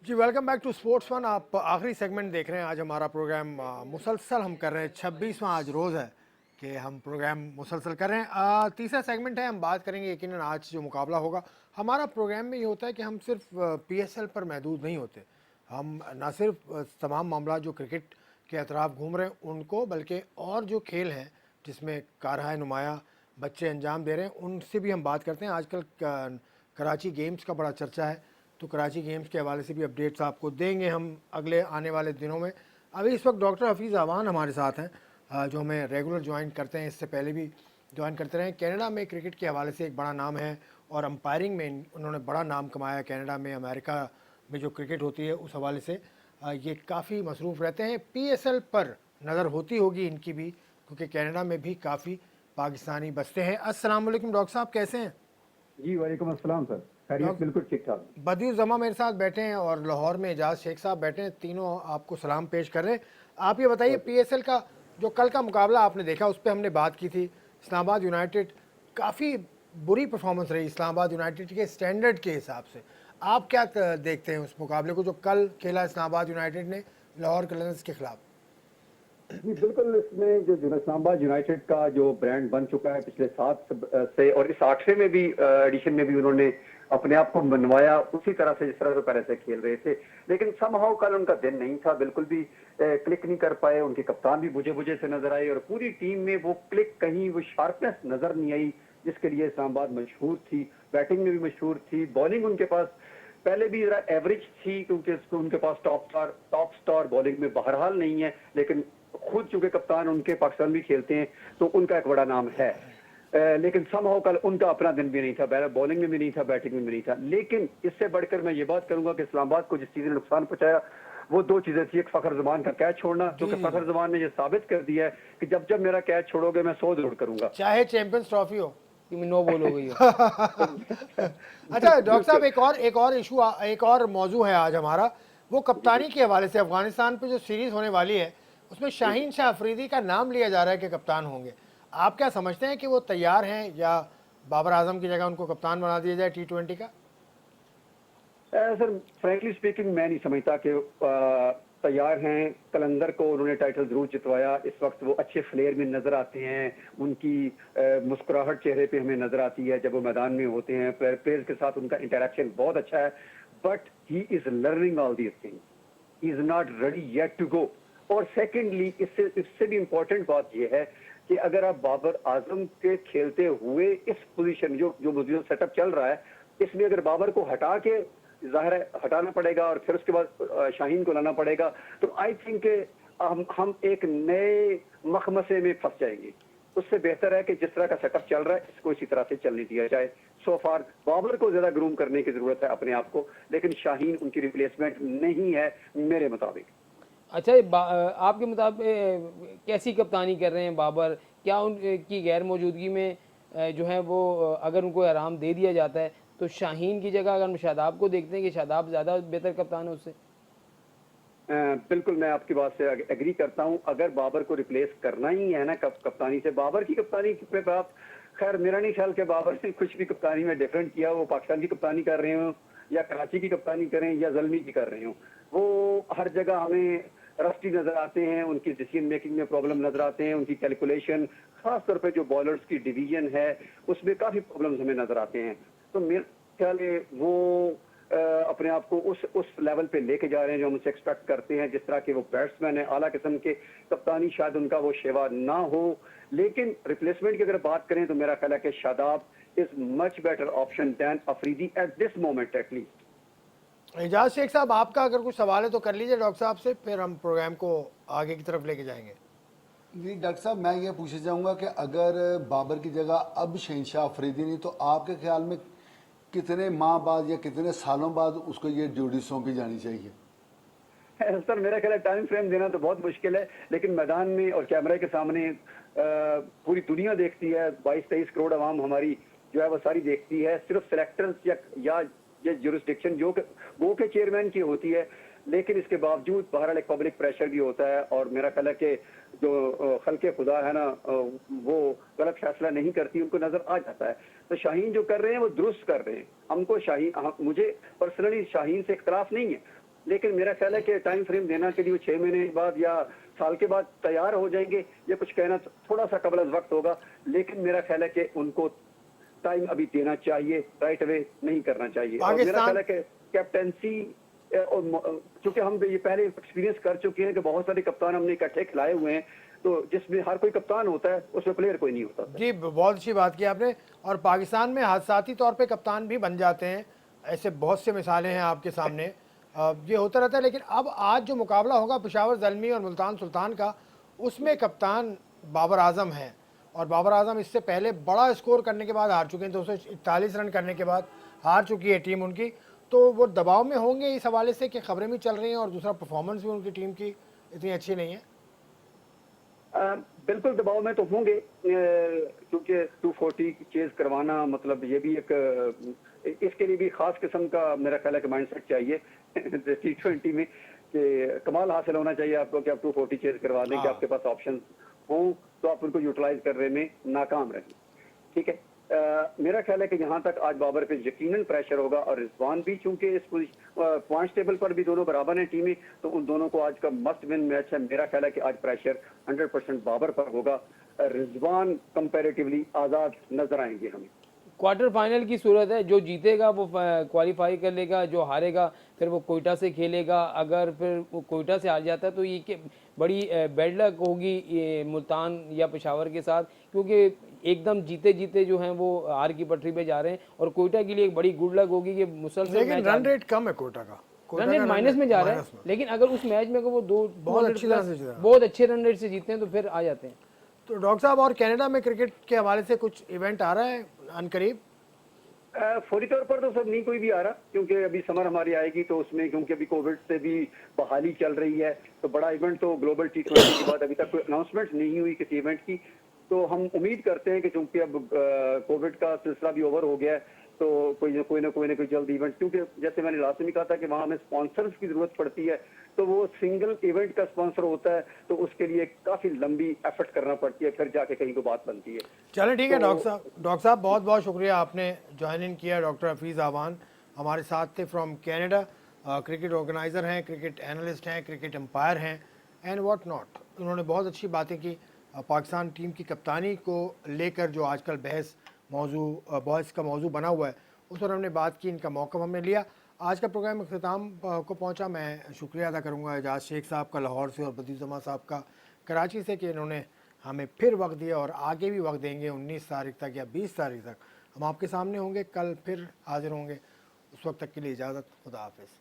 Ji welcome back to sports one. आप आखिरी segment देख रहे हैं। आज हमारा प्रोग्राम मुसलसल हम कर रहे हैं। 26वां आज रोज़ है कि हम प्रोग्राम मुसलसल कर रहे हैं। तीसरा सेगमेंट है, हम बात करेंगे यकीनन आज जो मुकाबला होगा। हमारा प्रोग्राम में ये होता है कि हम सिर्फ पीएसएल पर महदूद नहीं होते। हम ना सिर्फ तमाम मामला जो क्रिकेट के अतराफ घूम रहे हैं उनको, बल्कि और जो खेल हैं जिसमें कारहाय नुमाया बच्चे अंजाम दे रहे हैं उनसे भी हम बात करते हैं। आजकल कराची गेम्स का बड़ा चर्चा है, तो कराची गेम्स के हवाले से भी अपडेट्स आपको देंगे हम अगले आने वाले दिनों में। अभी इस वक्त डॉक्टर हफीज़ अवान हमारे साथ हैं, जो हमें रेगुलर ज्वाइन करते हैं, इससे पहले भी ज्वाइन करते रहे। कनाडा में क्रिकेट के हवाले से एक बड़ा नाम है और अंपायरिंग में उन्होंने बड़ा नाम कमाया। कनाडा में, अमेरिका में जो क्रिकेट होती है उस हवाले से ये काफ़ी मसरूफ़ रहते हैं। पीएसएल पर नज़र होती होगी इनकी भी, क्योंकि कनाडा में भी काफ़ी पाकिस्तानी बसते हैं। अस्सलाम वालेकुम डॉक्टर साहब, कैसे हैं? जी वालेकुम अस्सलाम सर। खैरियत डॉक्टर बिल्कुल ठीक ठाक। बदियुज़्ज़मा मेरे साथ बैठे हैं और लाहौर में एजाज शेख साहब बैठे हैं। तीनों आपको सलाम पेश कर रहे हैं। आप ये बताइए, पीएसएल का जो कल का मुकाबला आपने देखा उस पर हमने बात की थी। इस्लामाबाद यूनाइटेड काफ़ी बुरी परफॉर्मेंस रही इस्लामाबाद यूनाइटेड के स्टैंडर्ड के हिसाब से। आप क्या देखते हैं उस मुकाबले को जो कल खेला इस्लामाबाद यूनाइटेड ने लाहौर कलंदर्स के खिलाफ? जी बिल्कुल, इसमें जो इस्लामाबाद यूनाइटेड का जो ब्रांड बन चुका है पिछले 7 से, और इस 8वें में भी एडिशन में भी उन्होंने अपने आप को मनवाया उसी तरह से जिस तरह से पहले से खेल रहे थे। लेकिन समहाउ कल उनका दिन नहीं था, बिल्कुल भी क्लिक नहीं कर पाए। उनके कप्तान भी बुझे बुझे से नजर आए और पूरी टीम में वो क्लिक, कहीं वो शार्पनेस नजर नहीं आई जिसके लिए इस्लामाबाद मशहूर थी। बैटिंग में भी मशहूर थी, बॉलिंग उनके पास पहले भी जरा एवरेज थी, क्योंकि उनके पास टॉप स्टार बॉलिंग में बहरहाल नहीं है। लेकिन खुद चूंकि कप्तान उनके पाकिस्तान भी खेलते हैं तो उनका एक बड़ा नाम है। लेकिन समहाउ कल उनका अपना दिन भी नहीं था, बॉलिंग में भी नहीं था, बैटिंग में भी नहीं था। लेकिन इससे बढ़कर मैं ये बात करूंगा कि इस्लामाबाद को जिस चीज ने नुकसान पहुंचाया वो दो चीजें थी। एक फखर जमान का कैच छोड़ना, जी क्योंकि जी जी, फखर जमान ने ये साबित कर दिया है कि जब जब मेरा कैच छोड़ोगे मैं 100 दौड़ करूंगा। चाहे चैंपियंस ट्रॉफी हो। कि नो बॉल हो गई हो। अच्छा डॉक्टर साहब, बिल्कुल। एक और इशू, एक और मौजू है आज हमारा, वो जी जी कप्तानी के हवाले से। अफगानिस्तान पे जो सीरीज होने वाली है उसमें जी शाहीन शाह अफरीदी का नाम लिया जा रहा है कि कप्तान होंगे। आप क्या समझते हैं कि वो तैयार हैं या बाबर आजम की जगह उनको कप्तान बना दिया जाए T20 का? सर फ्रैंकली स्पीकिंग मैं नहीं समझता कि तैयार हैं। कलंदर को उन्होंने टाइटल जरूर जितवाया, इस वक्त वो अच्छे फ्लेयर में नजर आते हैं। उनकी मुस्कुराहट चेहरे पे हमें नजर आती है जब वो मैदान में होते हैं। प्लेयर्स के साथ उनका इंटरेक्शन बहुत अच्छा है। But he is learning all these things, he is not ready yet to go. और सेकेंडली इससे इससे भी इंपॉर्टेंट बात यह है कि अगर आप बाबर आजम के खेलते हुए इस पोजीशन जो जो सेटअप चल रहा है, इसमें अगर बाबर को हटा के, जाहिर है हटाना पड़ेगा और फिर उसके बाद शाहीन को लाना पड़ेगा, तो आई थिंक हम एक नए मखमसे में फंस जाएंगे। उससे बेहतर है कि जिस तरह का सेटअप चल रहा है इसको इसी तरह से चलने दिया जाए। सो फार बाबर को ज्यादा ग्रूम करने की जरूरत है अपने आप को, लेकिन शाहीन उनकी रिप्लेसमेंट नहीं है मेरे मुताबिक। अच्छा, आपके मुताबिक कैसी कप्तानी कर रहे हैं बाबर? क्या उनकी गैर मौजूदगी में जो है वो अगर उनको आराम दे दिया जाता है तो शाहीन की जगह अगर हम शादाब को देखते हैं कि शादाब ज़्यादा बेहतर कप्तान है उससे? बिल्कुल मैं आपकी बात से एग्री करता हूं। अगर बाबर को रिप्लेस करना ही है ना कप्तानी से, बाबर की कप्तानी पे बात, खैर मेरा नहीं ख्याल कि बाबर ने कुछ भी कप्तानी में डिफरेंट किया। वो पाकिस्तान की कप्तानी कर रहे हो या कराची की कप्तानी करें या जलमी की कर रहे हो, वो हर जगह हमें रस्टी नजर आते हैं। उनकी डिसीजन मेकिंग में प्रॉब्लम नजर आते हैं, उनकी कैलकुलेशन, खासतौर पर जो बॉलर्स की डिवीजन है उसमें काफी प्रॉब्लम्स हमें नजर आते हैं। तो मेरा ख्याल है वो अपने आप को उस लेवल पे लेके जा रहे हैं जो हम उनसे एक्सपेक्ट करते हैं। जिस तरह के वो बैट्समैन है आला किस्म के, कप्तानी शायद उनका वो शेवा ना हो। लेकिन रिप्लेसमेंट की अगर बात करें तो मेरा ख्याल है कि Shadab is much better option than Afridi at this moment at least. Ejaz Shaikh sahab, आपका अगर कुछ सवाल है तो कर लीजिए डॉक्टर साहब से, फिर हम प्रोग्राम को आगे की तरफ लेके जाएंगे। जी डॉक्टर साहब, मैं ये पूछना चाहूँगा कि अगर बाबर की जगह अब शहनशाह अफरीदी नहीं, तो आपके ख्याल में कितने माह बाद या कितने सालों बाद उसको ये ड्यूटी सौंपी जानी चाहिए? सर मेरा ख्याल है टाइम फ्रेम देना तो बहुत मुश्किल है, लेकिन मैदान में और कैमरे के सामने पूरी दुनिया देखती है। 22-23 करोड़ आवाम हमारी जो है वो सारी देखती है। सिर्फ सिलेक्टर्स या ये जुरिस्डिक्शन जो वो के चेयरमैन की होती है, लेकिन इसके बावजूद बहरहाल एक पब्लिक प्रेशर भी होता है। और मेरा ख्याल है कि जो खल्के खुदा है ना, वो गलत फैसला नहीं करती, उनको नजर आ जाता है। तो शाहीन जो कर रहे हैं वो दुरुस्त कर रहे हैं। हमको शाहीन मुझे पर्सनली शाहीन से इख्तलाफ नहीं है, लेकिन मेरा ख्याल है कि टाइम फ्रेम देना के लिए वो 6 महीने बाद या साल के बाद तैयार हो जाएंगे, ये कुछ कहना थोड़ा सा कबल वक्त होगा, लेकिन मेरा ख्याल है कि उनको टाइम अभी देना चाहिए, राइट अवे नहीं करना चाहिए। और मेरा ख्याल है कि कैप्टेंसी, और चूंकि हम ये पहले एक्सपीरियंस कर चुके हैं कि बहुत सारे कप्तान हमने इकट्ठे खिलाए हुए हैं, तो जिसमें हर कोई कप्तान होता है उसमें प्लेयर कोई नहीं होता। जी, बहुत अच्छी बात की आपने। और पाकिस्तान में हादसाती तौर पे कप्तान भी बन जाते हैं, ऐसे बहुत से मिसालें हैं आपके सामने। ये होता रहता है। लेकिन अब आज जो मुकाबला होगा पेशावर ज़ल्मी और मुल्तान सुल्तान का, उसमें कप्तान बाबर आजम है। और बाबर आजम इससे पहले बड़ा स्कोर करने के बाद हार चुके हैं, 241 रन करने के बाद हार चुकी है टीम उनकी। तो वो दबाव में होंगे इस हवाले से कि खबरें भी चल रही हैं और दूसरा परफॉर्मेंस भी उनकी टीम की इतनी अच्छी नहीं है। बिल्कुल दबाव में तो होंगे, क्योंकि 240 चेज करवाना मतलब ये भी इसके लिए भी खास किस्म का मेरा ख्याल है कि माइंडसेट चाहिए T20 में, कि कमाल हासिल होना चाहिए आपको कि आप 240 चेज करवा दें, कि आपके पास ऑप्शन हों तो आप उनको यूटिलाइज करने में नाकाम रहें। ठीक है, मेरा ख्याल है कि यहाँ तक आज बाबर पे यकीनन प्रेशर होगा, और रिजवान भी चूंकि इस पॉइंट टेबल पर भी दोनों बराबर हैं टीमें, तो उन दोनों को आज का मस्ट विन मैच है। मेरा ख्याल है कि आज प्रेशर 100% बाबर पर होगा, रिजवान कंपैरेटिवली आज़ाद नजर आएंगे हमें। क्वार्टर फाइनल की सूरत है, जो जीतेगा वो क्वालिफाई कर लेगा, जो हारेगा फिर वो कोयटा से खेलेगा। अगर फिर वो कोयटा से हार जाता है तो ये बड़ी बैड लक होगी ये मुल्तान या पेशावर के साथ, क्योंकि एकदम जीते जीते जो हैं वो हार की पटरी पे जा रहे हैं। और कोयटा के लिए एक बड़ी गुड लक होगी कि मुसलसल लेकिन रन रेट कम है कोटा का, रन रेट माइनस में जा रहा है, लेकिन अगर उस मैच में वो बहुत अच्छी तरह से जीता, बहुत अच्छे रन रेट से जीते हैं तो फिर आ जाते हैं। तो डॉक्टर साहब, और कनाडा में क्रिकेट के हवाले से कुछ इवेंट आ रहा है अनकरीब? फौरी तौर पर तो सब नहीं कोई भी आ रहा, क्योंकि अभी समर हमारी आएगी तो उसमें, क्योंकि अभी कोविड से भी बहाली चल रही है, तो बड़ा इवेंट तो ग्लोबल T20 के बाद अभी तक कोई अनाउंसमेंट नहीं हुई किसी इवेंट की। तो हम उम्मीद करते हैं कि चूंकि अब कोविड का सिलसिला भी ओवर हो गया है, तो कोई ना कोई जल्द इवेंट, क्योंकि जैसे मैंने लास्ट में कहा था कि वहाँ हमें स्पॉन्सर्स की जरूरत पड़ती है, तो वो सिंगल इवेंट का स्पॉन्सर होता है, तो उसके लिए काफी लंबी एफर्ट करना पड़ती है, फिर जाके कहीं को बात बनती है। चलें ठीक है डॉक्टर साहब बहुत बहुत शुक्रिया, आपने ज्वाइन इन किया। डॉक्टर हफीज़ आवान हमारे साथ थे फ्रॉम कैनेडा, क्रिकेट ऑर्गेनाइज़र हैं, क्रिकेट एनालिस्ट हैं, क्रिकेट एम्पायर हैं एंड व्हाट नॉट। उन्होंने बहुत अच्छी बातें की पाकिस्तान टीम की कप्तानी को लेकर, जो आजकल बहस का मौजू बना हुआ है, उस पर हमने बात की, इनका मौक़िफ़ हमने लिया। आज का प्रोग्राम अख्ताम को पहुंचा। मैं शुक्रिया अदा करूंगा एजाज शेख साहब का लाहौर से और बदीउज़्ज़मा साहब का कराची से, कि इन्होंने हमें फिर वक्त दिया और आगे भी वक्त देंगे। 19 तारीख तक या 20 तारीख तक हम आपके सामने होंगे, कल फिर हाजिर होंगे। उस वक्त तक के लिए इजाज़त, खुदा हाफिज़।